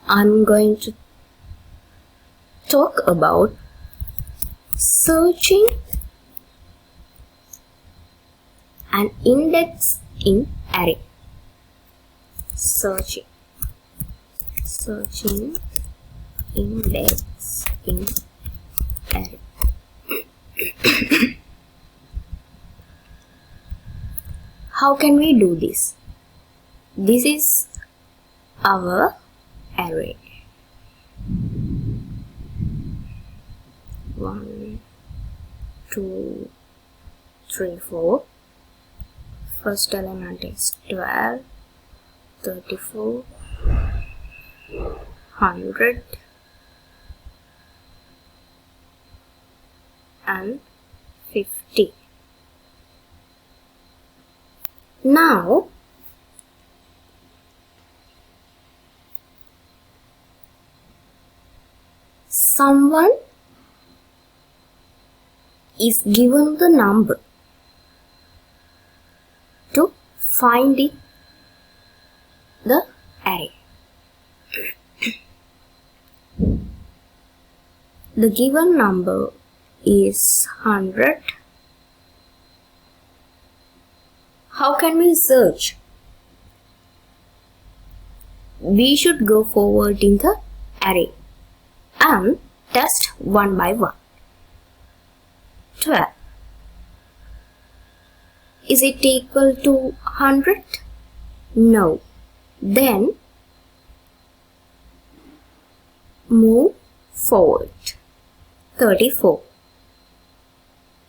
I'm going to talk about searching an index in array. Searching index in array. How can we do this? This is our array. 1, 2, 3, 4. First element is 12, 34, 100 and 50. Now someone is given the number to find the array. The given number is 100. How can we search? We should go forward in the array and test one by one. 12. Is it equal to 100? No. Then move forward. 34.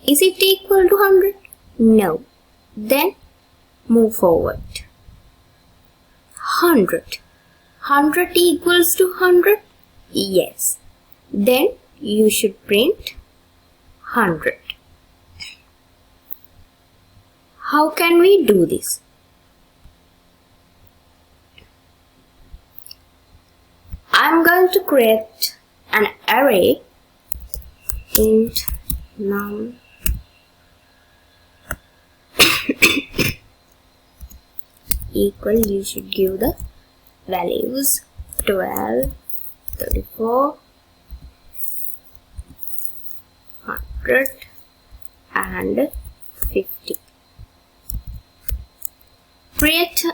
Is it equal to 100? No. Then move forward. 100. 100 equals to 100? Yes. Then you should print 100. How can we do this? I'm going to create an array int num equal, you should give the values 12, 34, 100 and 50. Create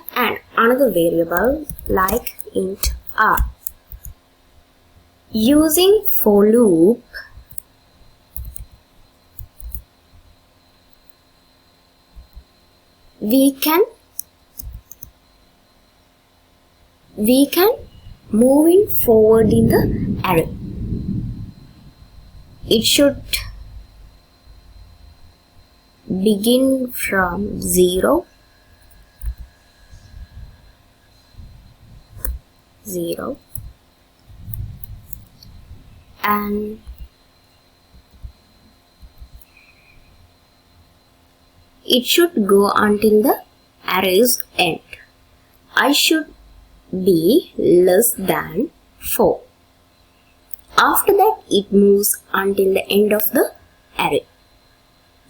another variable like int r. Using for loop, we can move forward in the array. It should begin from 0, 0, and it should go until the array's end. I should be less than 4. After that, it moves until the end of the array.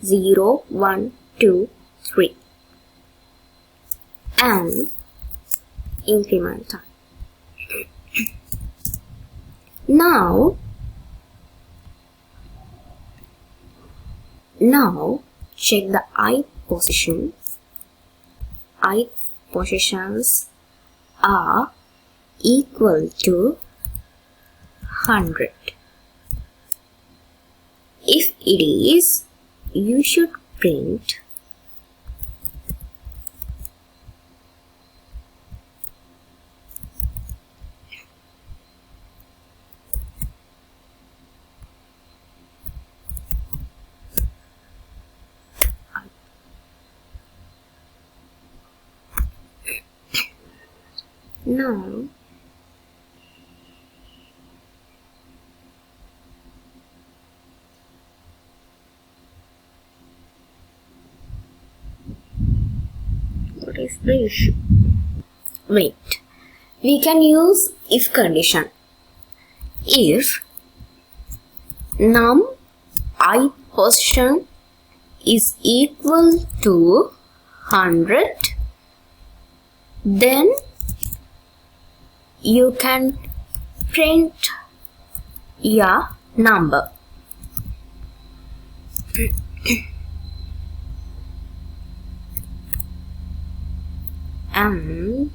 0, 1, 2, 3. And increment time. Now check the ith position. Ith positions are equal to 100. If it is, you should print now. What is the issue? Wait. We can use if condition. If num ith position is equal to 100, then you can print your number. And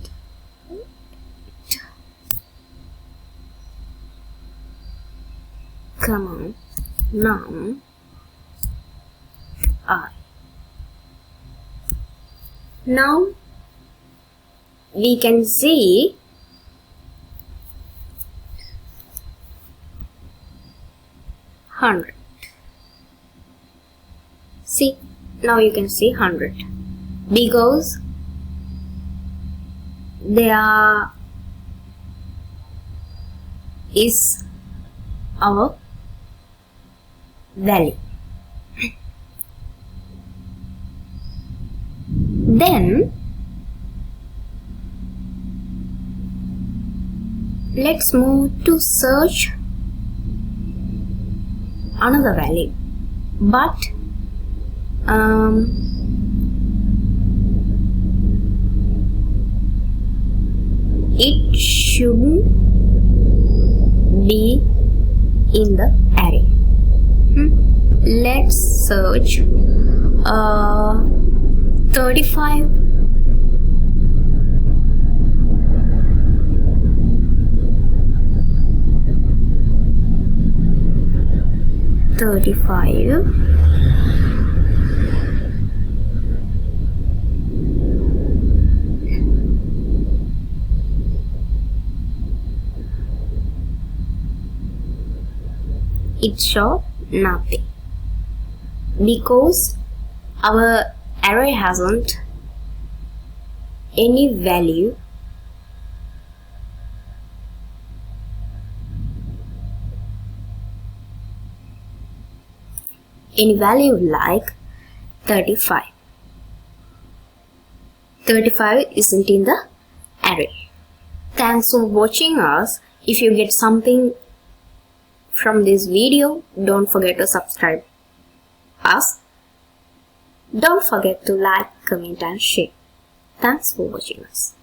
come on, now now we can see hundred. See, now you can see 100 because there is our value. Then let's move to search another value, but it shouldn't be in the array. Let's search 35. It shows nothing because our array hasn't any value like 35. 35 isn't in the array. Thanks for watching us. If you get something from this video, don't forget to subscribe us. Don't forget to like, comment and share. Thanks for watching us.